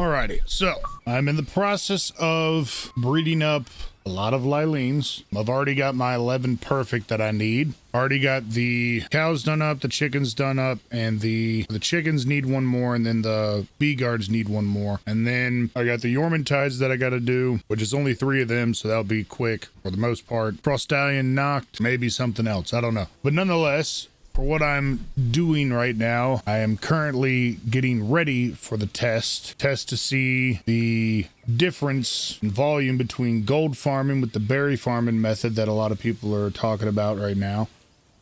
Alrighty, so I'm in the process of breeding up a lot of Lilines. I've already got my 11 perfect that I need. Already got the cows done up, the chickens done up, and the chickens need one more, and then the bee guards need one more. And then I got the Yormantides that I got to do, which is only 3 of them, so that'll be quick for the most part. Frostallion knocked, maybe something else, I don't know. But nonetheless, for what I'm doing right now, I am currently getting ready for the test to see the difference in volume between gold farming with the berry farming method that a lot of people are talking about right now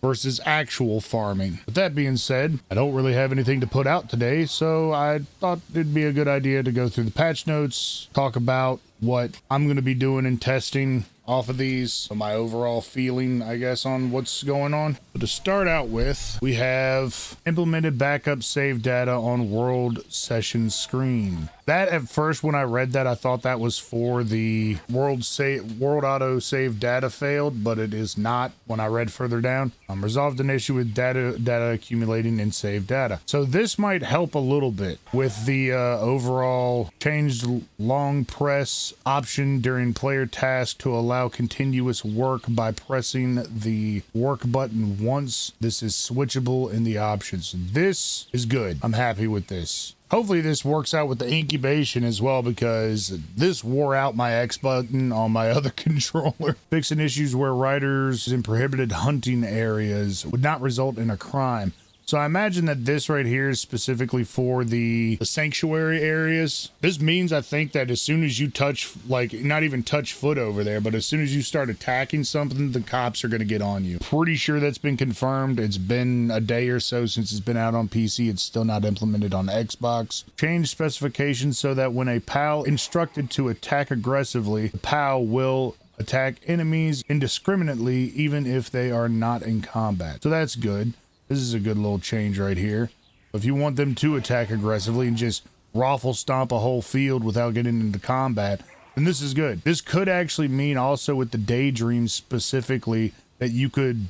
versus actual farming. With that being said, I don't really have anything to put out today, so I thought it'd be a good idea to go through the patch notes, talk about what I'm going to be doing and testing off of these, so my overall feeling, I guess, on what's going on. But to start out with, we have implemented backup save data on world session screen. That at first, when I read that, I thought that was for the world auto save data failed, but it is not. When I read further down, resolved an issue with data accumulating in save data. So this might help a little bit with the overall changed long press option during player task to allow continuous work by pressing the work button once. This is switchable in the options. This is good. I'm happy with this. Hopefully this works out with the incubation as well, because this wore out my X button on my other controller. Fixing issues where riders in prohibited hunting areas would not result in a crime. So I imagine that this right here is specifically for the sanctuary areas. This means, I think, that as soon as you touch, like, not even touch foot over there, but as soon as you start attacking something, the cops are going to get on you. Pretty sure that's been confirmed. It's been a day or so since it's been out on PC. It's still not implemented on Xbox. Change specifications so that when a PAL instructed to attack aggressively, the PAL will attack enemies indiscriminately, even if they are not in combat. So that's good. This is a good little change right here. If you want them to attack aggressively and just raffle stomp a whole field without getting into combat, then this is good. This could actually mean also with the daydreams specifically that you could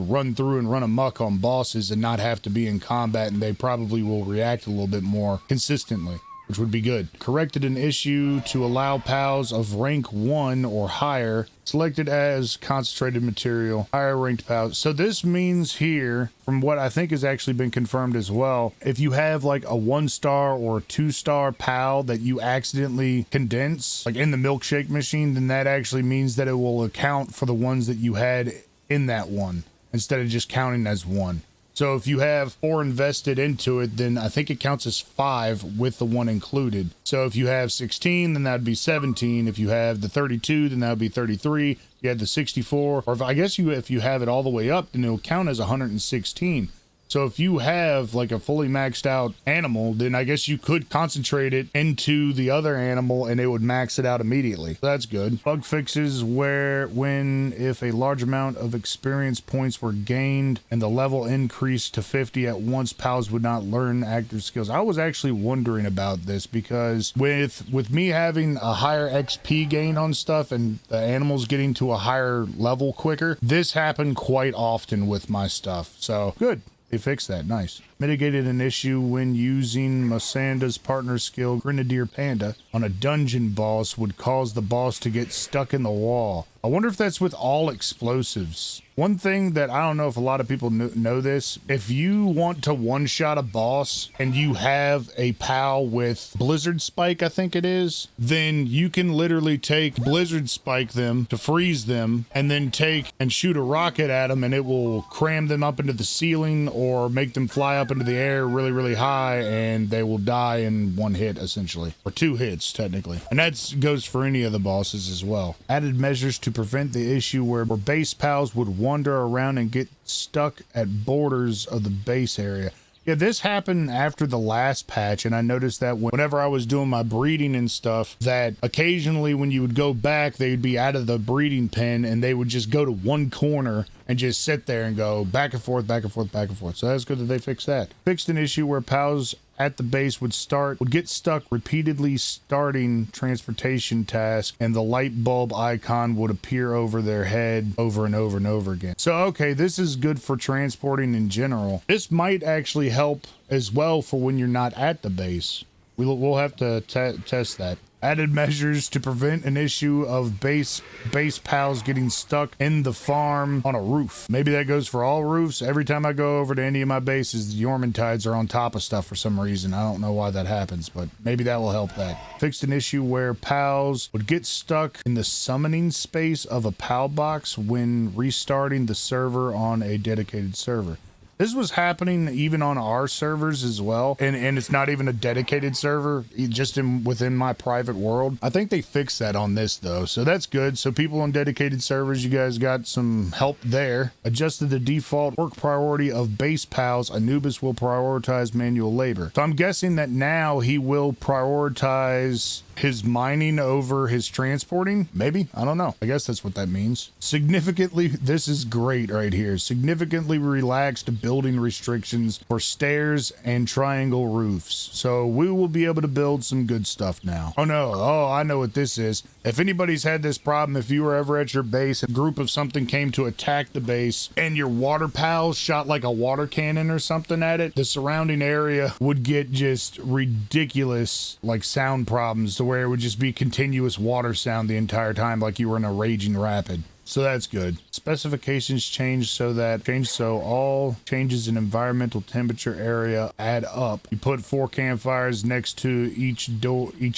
run through and run amok on bosses and not have to be in combat, and they probably will react a little bit more consistently, which would be good. Corrected an issue to allow PALs of rank 1 or higher selected as concentrated material, higher ranked PALs. So this means here, from what I think has actually been confirmed as well, if you have like a 1-star or 2-star PAL that you accidentally condense, like in the milkshake machine, then that actually means that it will account for the ones that you had in that one, instead of just counting as one. So if you have 4 invested into it, then I think it counts as 5 with the 1 included. So if you have 16, then that'd be 17. If you have the 32, then that would be 33. You had the 64, or if you have it all the way up, then it'll count as 116. So if you have like a fully maxed out animal, then I guess you could concentrate it into the other animal and it would max it out immediately. So that's good. Bug fixes if a large amount of experience points were gained and the level increased to 50 at once, pals would not learn active skills. I was actually wondering about this because with me having a higher XP gain on stuff and the animals getting to a higher level quicker, this happened quite often with my stuff. So good. They fixed that. Nice. Mitigated an issue when using Masanda's partner skill, Grenadier Panda, on a dungeon boss would cause the boss to get stuck in the wall. I wonder if that's with all explosives. One thing that I don't know if a lot of people know this, if you want to one-shot a boss and you have a PAL with Blizzard Spike, I think it is, then you can literally take Blizzard Spike them to freeze them and then take and shoot a rocket at them, and it will cram them up into the ceiling or make them fly up into the air really, really high, and they will die in 1 hit essentially, or 2 hits technically. And that goes for any of the bosses as well. Added measures to prevent the issue where base PALs would wander around and get stuck at borders of the base area. Yeah, this happened after the last patch, and I noticed that whenever I was doing my breeding and stuff, that occasionally when you would go back, they'd be out of the breeding pen and they would just go to one corner and just sit there and go back and forth, back and forth, back and forth. So that's good that they fixed that. Fixed an issue where PALs at the base would get stuck repeatedly starting transportation task, and the light bulb icon would appear over their head over and over and over again. So okay, this is good for transporting in general. This might actually help as well for when you're not at the base. We'll have to test that. Added measures to prevent an issue of base pals getting stuck in the farm on a roof. Maybe that goes for all roofs. Every time I go over to any of my bases, the Yormantides are on top of stuff for some reason. I don't know why that happens, but maybe that will help that. Fixed an issue where pals would get stuck in the summoning space of a pal box when restarting the server on a dedicated server. This was happening even on our servers as well, and it's not even a dedicated server, just within my private world. I think they fixed that on this though, so that's good. So people on dedicated servers, you guys got some help there. Adjusted the default work priority of base pals. Anubis will prioritize manual labor. So I'm guessing that now he will prioritize his mining over his transporting. Maybe, I don't know. I guess that's what that means. Significantly, this is great right here. Significantly relaxed building restrictions for stairs and triangle roofs. So we will be able to build some good stuff now. Oh no, oh, I know what this is. If anybody's had this problem, if you were ever at your base, a group of something came to attack the base and your water pals shot like a water cannon or something at it, the surrounding area would get just ridiculous like sound problems, to where it would just be continuous water sound the entire time, like you were in a raging rapid. So that's good. Specifications changed so all changes in environmental temperature area add up. You put 4 campfires next to each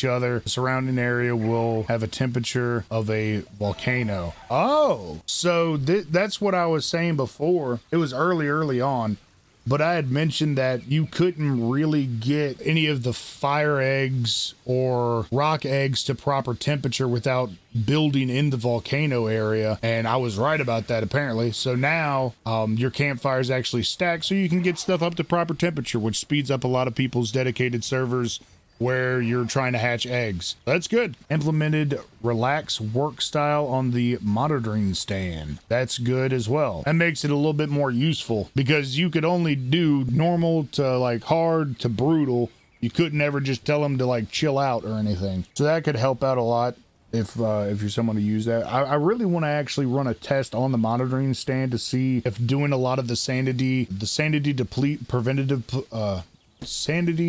other. The surrounding area will have a temperature of a volcano. Oh, so that's what I was saying before. It was early on. But I had mentioned that you couldn't really get any of the fire eggs or rock eggs to proper temperature without building in the volcano area. And I was right about that, apparently. So now your campfires actually stack so you can get stuff up to proper temperature, which speeds up a lot of people's dedicated servers where you're trying to hatch eggs. That's good. Implemented relax work style on the monitoring stand. That's good as well. That makes it a little bit more useful, because you could only do normal to like hard to brutal. You couldn't ever just tell them to like chill out or anything. So that could help out a lot if you're someone to use that. I really want to actually run a test on the monitoring stand to see if doing a lot of the sanity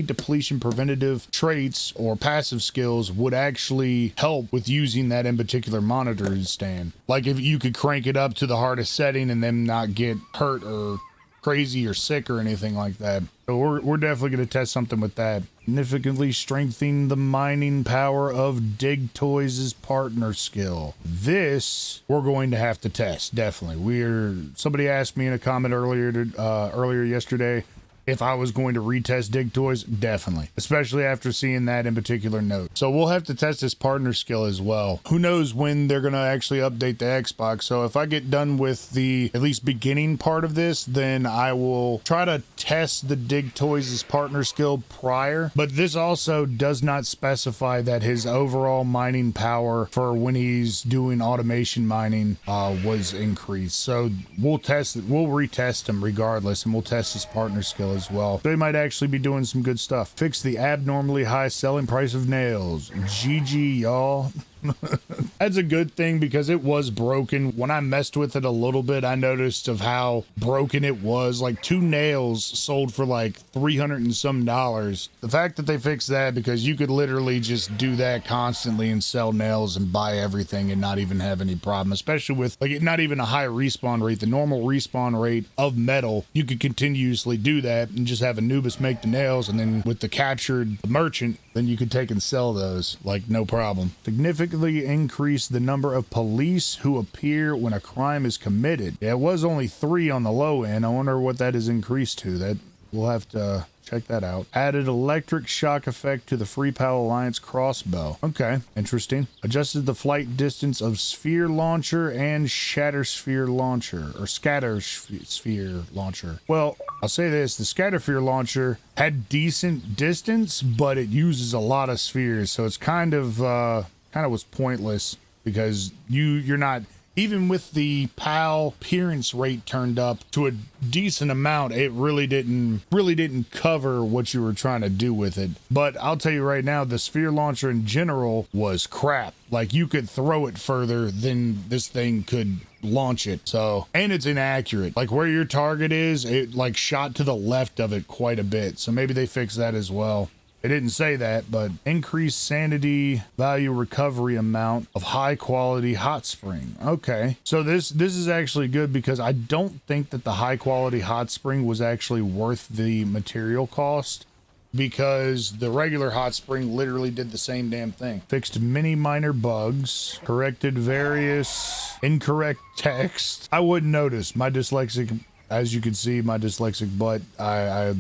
depletion preventative traits or passive skills would actually help with using that in particular monitoring stand. Like if you could crank it up to the hardest setting and them not get hurt or crazy or sick or anything like that. So we're definitely going to test something with that. Significantly strengthening the mining power of Dig Toys' partner skill. This we're going to have to test, definitely. Somebody asked me in a comment earlier yesterday if I was going to retest Dig Toys. Definitely, especially after seeing that in particular note. So we'll have to test this partner skill as well. Who knows when they're going to actually update the Xbox. So if I get done with the at least beginning part of this, then I will try to test the Dig Toys' partner skill prior. But this also does not specify that his overall mining power for when he's doing automation mining was increased. So we'll test it. We'll retest him regardless, and we'll test his partner skill as well. They might actually be doing some good stuff. Fix the abnormally high selling price of nails. GG, y'all. That's a good thing, because it was broken. When I messed with it a little bit, I noticed of how broken it was. Like 2 nails sold for like $300 and some. The fact that they fixed that, because you could literally just do that constantly and sell nails and buy everything and not even have any problem, especially with like not even a high respawn rate. The normal respawn rate of metal, you could continuously do that and just have Anubis make the nails, and then with the captured merchant, then you could take and sell those like no problem. Significantly increase the number of police who appear when a crime is committed. Yeah, it was only 3 on the low end. I wonder what that is increased to. That we'll have to check that out. Added electric shock effect to the Free Pal Alliance crossbow. Okay, interesting. Adjusted the flight distance of sphere launcher and shatter sphere launcher, or scatter sphere launcher. Well, I'll say this, the scatter sphere launcher had decent distance, but it uses a lot of spheres, so it's kind of was pointless, because you're not, even with the PAL appearance rate turned up to a decent amount, it really didn't cover what you were trying to do with it. But I'll tell you right now, the sphere launcher in general was crap. Like, you could throw it further than this thing could launch it. So, and it's inaccurate. Like, where your target is, it like shot to the left of it quite a bit. So maybe they fix that as well. It didn't say that, but increased sanity value recovery amount of high quality hot spring. Okay. So this is actually good because I don't think that the high quality hot spring was actually worth the material cost, because the regular hot spring literally did the same damn thing. Fixed many minor bugs, corrected various incorrect text. I wouldn't notice. My dyslexic, as you can see, my dyslexic butt, I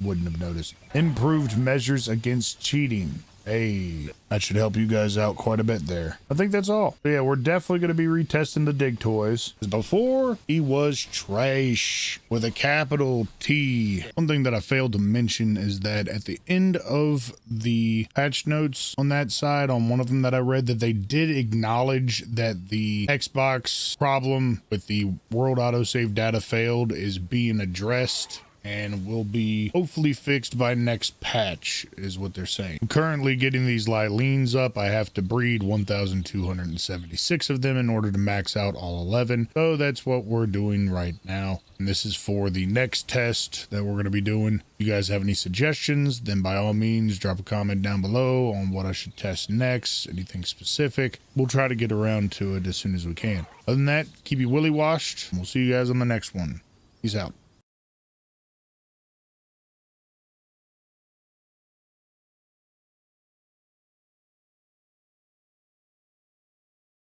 wouldn't have noticed. Improved measures against cheating. Hey, that should help you guys out quite a bit there. I think that's all. But yeah, we're definitely going to be retesting the dig toys. Before, he was trash with a capital T. One thing that I failed to mention is that at the end of the patch notes on that side, on one of them that I read, that they did acknowledge that the Xbox problem with the world autosave data failed is being addressed and will be hopefully fixed by next patch, is what they're saying. I'm currently getting these Lylines up. I have to breed 1,276 of them in order to max out all 11. So that's what we're doing right now. And this is for the next test that we're going to be doing. If you guys have any suggestions, then by all means, drop a comment down below on what I should test next, anything specific. We'll try to get around to it as soon as we can. Other than that, keep you willy washed. We'll see you guys on the next one. Peace out.